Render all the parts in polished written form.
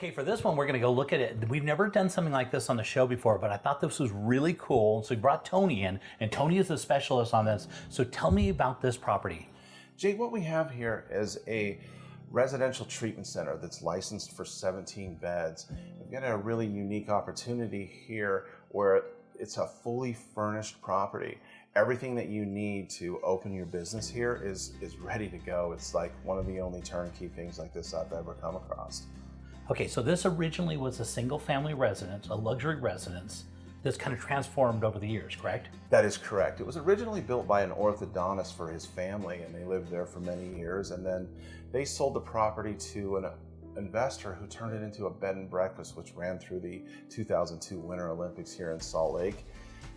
Okay, for this one, we're going to go look at it. We've never done something like this on the show before, but I thought this was really cool. So we brought Tony in, and Tony is a specialist on this. So tell me about this property. Jay, what we have here is a residential treatment center that's licensed for 17 beds. We've got a really unique opportunity here where it's a fully furnished property. Everything that you need to open your business here is ready to go. It's like one of the only turnkey things like this I've ever come across. Okay, so this originally was a single family residence, a luxury residence that's kind of transformed over the years, correct? That is correct. It was originally built by an orthodontist for his family, and they lived there for many years, and then they sold the property to an investor who turned it into a bed and breakfast, which ran through the 2002 Winter Olympics here in Salt Lake.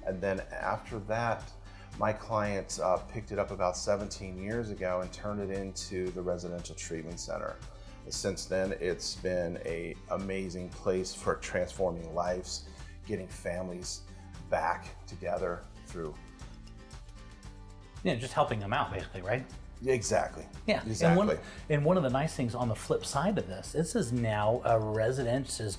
And then after that, my client picked it up about 17 years ago and turned it into the residential treatment center. Since then, it's been an amazing place for transforming lives, getting families back together through. Yeah, just helping them out, basically, right? Exactly. Yeah, exactly. And one of the nice things on the flip side of this is now a residence is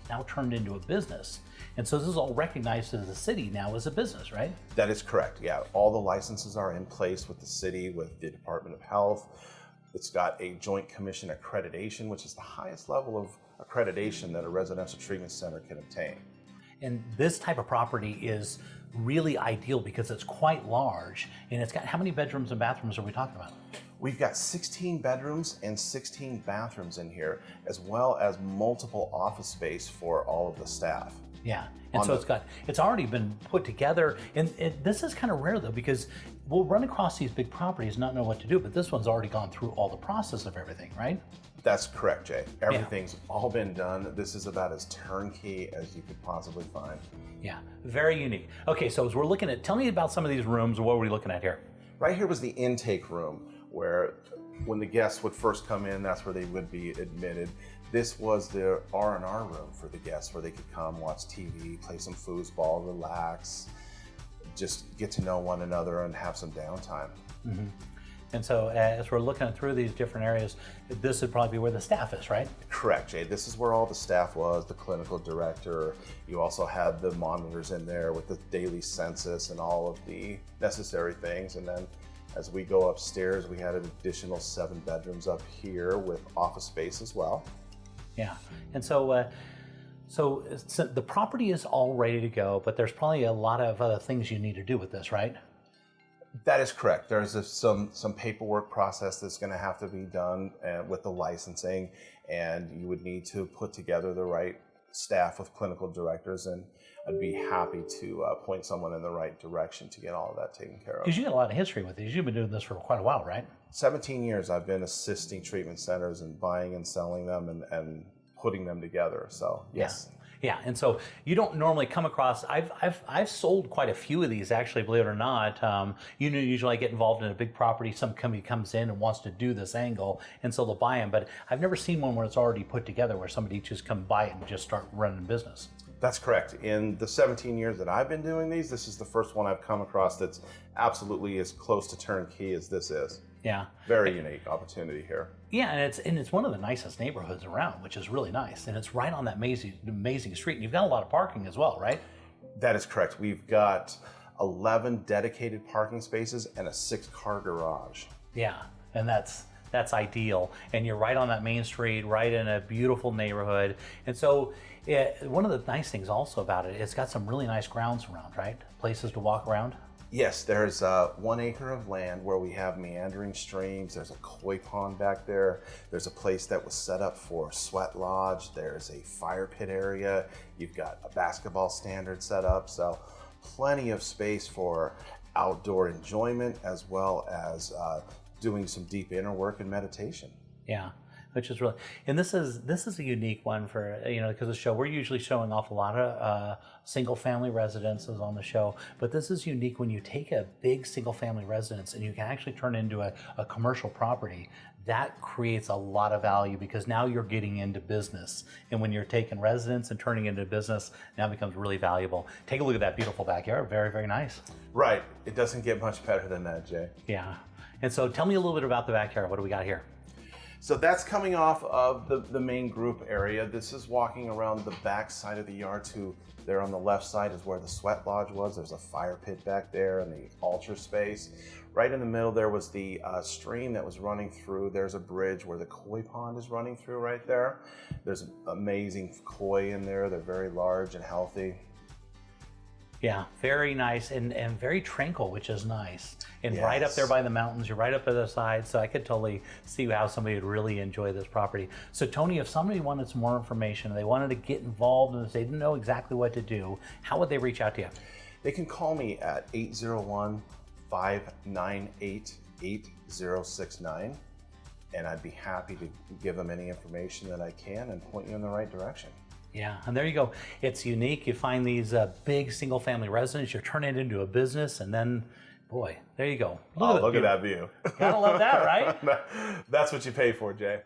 now turned into a business. And so this is all recognized as the city now as a business, right? That is correct, yeah. All the licenses are in place with the city, with the Department of Health. It's got a Joint Commission accreditation, which is the highest level of accreditation that a residential treatment center can obtain. And this type of property is really ideal because it's quite large, and it's got, how many bedrooms and bathrooms are we talking about? We've got 16 bedrooms and 16 bathrooms in here, as well as multiple office space for all of the staff. Yeah, and so it's already been put together, and this is kind of rare though, because we'll run across these big properties, not know what to do, but this one's already gone through all the process of everything, right? That's correct, Jay. Everything's all been done. This is about as turnkey as you could possibly find. Yeah, very unique. Okay, so as we're looking at, tell me about some of these rooms. What were we looking at here? Right here was the intake room, where when the guests would first come in, that's where they would be admitted. This was the R&R room for the guests, where they could come, watch TV, play some foosball, relax, just get to know one another and have some downtime. Mm-hmm. And so as we're looking through these different areas, this would probably be where the staff is, right? Correct, Jay. This is where all the staff was, the clinical director. You also had the monitors in there with the daily census and all of the necessary things. And then as we go upstairs, we had an additional 7 bedrooms up here with office space as well. Yeah, and so the property is all ready to go, but there's probably a lot of other things you need to do with this, right? That is correct. There's some paperwork process that's going to have to be done with the licensing, and you would need to put together the right staff with clinical directors, and I'd be happy to point someone in the right direction to get all of that taken care of. Because you got a lot of history with these. You've been doing this for quite a while, right? 17 years I've been assisting treatment centers and buying and selling them and putting them together. So yes. Yeah, and so you don't normally come across. I've sold quite a few of these, actually, believe it or not. Usually I get involved in a big property. Some company comes in and wants to do this angle, and so they'll buy them. But I've never seen one where it's already put together, where somebody just come buy it and just start running business. That's correct. In the 17 years that I've been doing these, this is the first one I've come across that's absolutely as close to turnkey as this is. Yeah. Very unique opportunity here. Yeah, and it's one of the nicest neighborhoods around, which is really nice. And it's right on that amazing street. And you've got a lot of parking as well, right? That is correct. We've got 11 dedicated parking spaces and a 6-car garage. Yeah, and that's ideal. And you're right on that main street, right in a beautiful neighborhood. And so one of the nice things also about it, it's got some really nice grounds around, right? Places to walk around. Yes, there's 1 acre of land where we have meandering streams. There's a koi pond back there. There's a place that was set up for sweat lodge. There's a fire pit area. You've got a basketball standard set up. So plenty of space for outdoor enjoyment, as well as doing some deep inner work and meditation. Yeah, which is really, and this is a unique one for, because the show, we're usually showing off a lot of single family residences on the show, but this is unique when you take a big single family residence and you can actually turn it into a commercial property. That creates a lot of value, because now you're getting into business, and when you're taking residence and turning it into business, now it becomes really valuable. Take a look at that beautiful backyard. Very, very nice. Right. It doesn't get much better than that, Jay. Yeah. And so tell me a little bit about the backyard. What do we got here? So that's coming off of the main group area. This is walking around the back side of the yard to there on the left side is where the sweat lodge was. There's a fire pit back there and the altar space. Right in the middle there was the stream that was running through. There's a bridge where the koi pond is running through right there. There's amazing koi in there. They're very large and healthy. Yeah, very nice and very tranquil, which is nice. And Yes. right up there by the mountains, you're right up at the side, so I could totally see how somebody would really enjoy this property. So Tony, if somebody wanted some more information, they wanted to get involved and they didn't know exactly what to do, how would they reach out to you? They can call me at 801-598-8069, and I'd be happy to give them any information that I can and point you in the right direction. Yeah, and there you go. It's unique. You find these big single-family residences, you turn it into a business, and then, boy, there you go. Look at that view. Gotta love that, right? That's what you pay for, Jay.